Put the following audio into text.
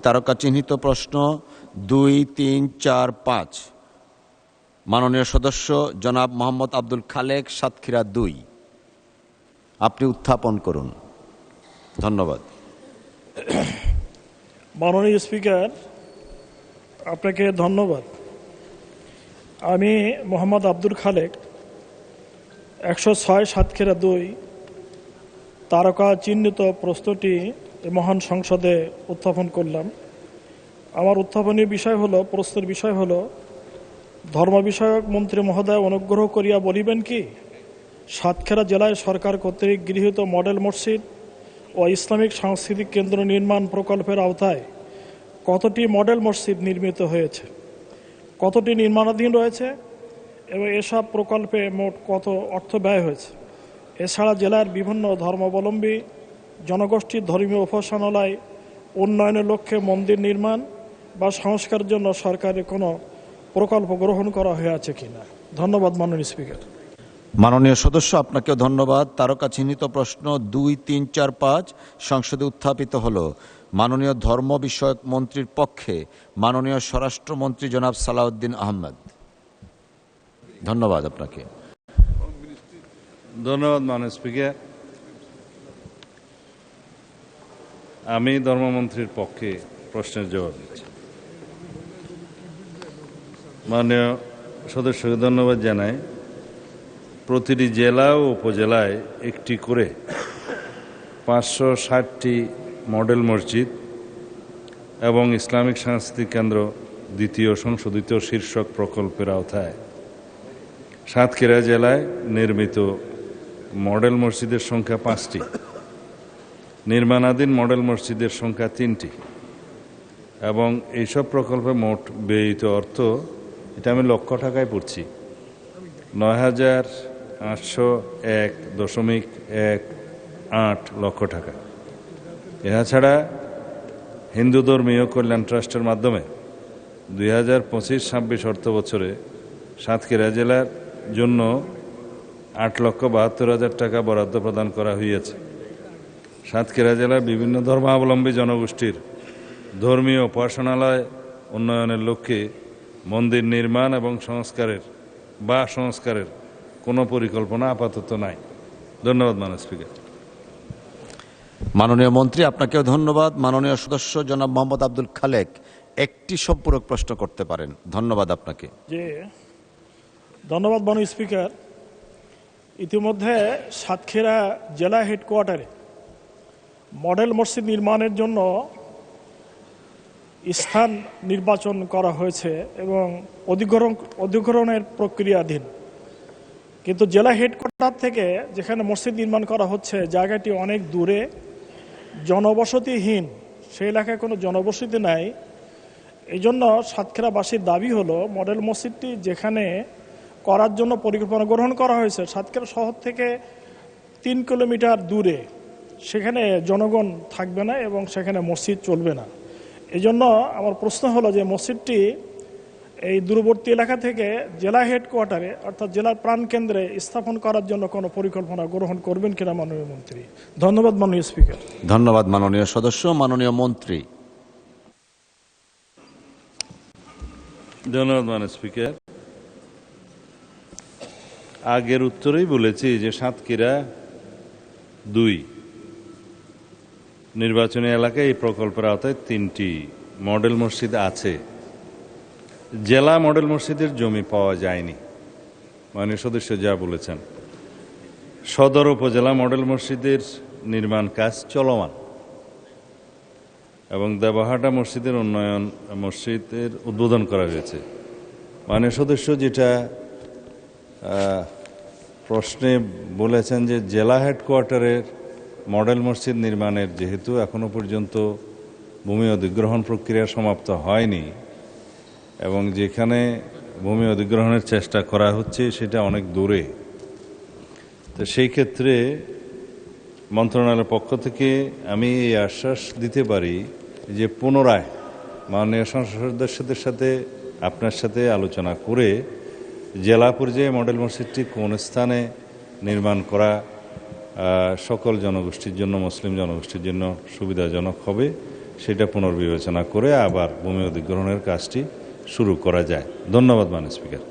তারকা চিহ্নিত প্রশ্ন 2, 3, 4, 5 মাননীয় সদস্য জনাব মোহাম্মদ আব্দুল খালেক, সাতক্ষীরা 2, আপনি উত্থাপন করুন। ধন্যবাদ। মাননীয় স্পিকার, আপনাকে ধন্যবাদ। আমি মোহাম্মদ আব্দুল খালেক, 106 সাতক্ষীরা 2 তারকা চিহ্নিত প্রশ্নটি মহান সংসদে উত্থাপন করলাম। আমার উত্থাপনীয় প্রশ্নের বিষয় হলো, ধর্ম বিষয়ক মন্ত্রী মহোদয় অনুগ্রহ করিয়া বলিবেন কি, সাতক্ষীরা জেলায় সরকার কর্তৃক গৃহীত মডেল মসজিদ ও ইসলামিক সাংস্কৃতিক কেন্দ্র নির্মাণ প্রকল্পের আওতায় কতটি মডেল মসজিদ নির্মিত হয়েছে, কতটি নির্মাণাধীন রয়েছে এবং এসব প্রকল্পে মোট কত অর্থ ব্যয় হয়েছে। এছাড়া জেলার বিভিন্ন ধর্মাবলম্বী জনগোষ্ঠীর ধর্মীয় উপাসনালয় উন্নয়নের লক্ষ্যে মন্দির নির্মাণ বা সংস্কারের জন্য সরকারের কোনো প্রকল্প গ্রহণ করা হয়েছে কিনা। ধন্যবাদ মাননীয় স্পিকার। মাননীয় সদস্য, আপনাকেও ধন্যবাদ। তারকা চিহ্নিত প্রশ্ন 2, 3, 4, 5 সংসদে উত্থাপিত হলো। মাননীয় ধর্ম বিষয়ক মন্ত্রীর পক্ষে মাননীয় স্বরাষ্ট্রমন্ত্রী জনাব সালাউদ্দিন আহমেদ। ধন্যবাদ আপনাকে। ধন্যবাদ মাননীয় স্পিকার। আমি ধর্মমন্ত্রীর পক্ষে প্রশ্নের জবাব দিচ্ছি। মাননীয় সদস্যকে ধন্যবাদ জানাই। প্রতিটি জেলা ও উপজেলায় একটি করে 560টি মডেল মসজিদ এবং ইসলামিক সাংস্কৃতিক কেন্দ্র দ্বিতীয় সংশোধিত শীর্ষক প্রকল্পের আওতায় সাতক্ষীরা জেলায় নির্মিত মডেল মসজিদের সংখ্যা 5টি, নির্মাণাধীন মডেল মসজিদের সংখ্যা 3টি এবং এইসব প্রকল্পে মোট ব্যয়িত অর্থ, এটা আমি লক্ষ টাকায় পড়ছি, 9,801.18 লক্ষ টাকা। এছাড়া হিন্দু ধর্মীয় কল্যাণ ট্রাস্টের মাধ্যমে 2025-26 অর্থ বছরে সাতক্ষীরা জেলার জন্য 8,72,000 টাকা বরাদ্দ প্রদান করা হয়েছে। সাতক্ষীরা জেলার বিভিন্ন ধর্মাবলম্বী জনগোষ্ঠীর ধর্মীয় উপাসনালয় উন্নয়নের লক্ষ্যে মন্দির নির্মাণ এবং সংস্কারের কোনো পরিকল্পনা আপাতত নাই। ধন্যবাদ মাননীয় স্পিকার। মাননীয় মন্ত্রী, আপনাকেও ধন্যবাদ। মাননীয় সদস্য জনাব মোহাম্মদ আব্দুল খালেক একটি সম্পূরক প্রশ্ন করতে পারেন। ধন্যবাদ আপনাকে। ধন্যবাদ মাননীয় স্পিকার। ইতিমধ্যে সাতক্ষীরা জেলা হেডকোয়ার্টারে মডেল মসজিদ নির্মাণের জন্য স্থান নির্বাচন করা হয়েছে এবং অধিগ্রহণের প্রক্রিয়াধীন। কিন্তু জেলা হেডকোয়ার্টার থেকে যেখানে মসজিদ নির্মাণ করা হচ্ছে জায়গাটি অনেক দূরে, জনবসতিহীন, সেই এলাকায় কোনো জনবসতি নাই। এই জন্য সাতক্ষীরাবাসীর দাবি হলো, মডেল মসজিদটি যেখানে করার জন্য পরিকল্পনা গ্রহণ করা হয়েছে সাতক্ষীরা শহর থেকে 3 কিলোমিটার দূরে, সেখানে জনগণ থাকবে না এবং সেখানে মসজিদ চলবে না। এই জন্য আমার প্রশ্ন হলো যে মসজিদটি এই দূরবর্তী এলাকা থেকে জেলা হেডকোয়ার্টারে অর্থাৎ জেলার প্রাণকেন্দ্রে স্থাপন করার জন্য কোনো পরিকল্পনা গ্রহণ করবেন কিনা মাননীয় মন্ত্রী। ধন্যবাদ মাননীয় স্পিকার। ধন্যবাদ মাননীয় সদস্য। মাননীয় মন্ত্রী। ধন্যবাদ মাননীয় স্পিকার। আগের উত্তরেই বলেছি যে সাতক্ষীরা 2 নির্বাচনী এলাকায় এই প্রকল্পের আওতায় 3টি মডেল মসজিদ আছে। জেলা মডেল মসজিদের জমি পাওয়া যায়নি, মাননীয় সদস্য যা বলেছেন। সদর উপজেলা মডেল মসজিদের নির্মাণ কাজ চলমান এবং দেবহাটা মসজিদের উদ্বোধন করা হয়েছে। মাননীয় সদস্য যেটা প্রশ্নে বলেছেন যে জেলা হেডকোয়ার্টারের মডেল মসজিদ নির্মাণের যেহেতু এখনো পর্যন্ত ভূমি অধিগ্রহণ প্রক্রিয়া সমাপ্ত হয়নি এবং যেখানে ভূমি অধিগ্রহণের চেষ্টা করা হচ্ছে সেটা অনেক দূরে, তো সেই ক্ষেত্রে মন্ত্রণালয়ের পক্ষ থেকে আমি এই আশ্বাস দিতে পারি যে পুনরায় মাননীয় সংসদ সদস্যদের সাথে আপনার সাথে আলোচনা করে জেলা পর্যায়ে মডেল মসজিদটি কোন স্থানে নির্মাণ করা সকল জনগোষ্ঠীর জন্য, মুসলিম জনগোষ্ঠীর জন্য সুবিধাজনক হবে সেটা পুনর্বিবেচনা করে আবার ভূমি অধিগ্রহণের কাজটি শুরু করা যায়। ধন্যবাদ মাননীয় স্পিকার।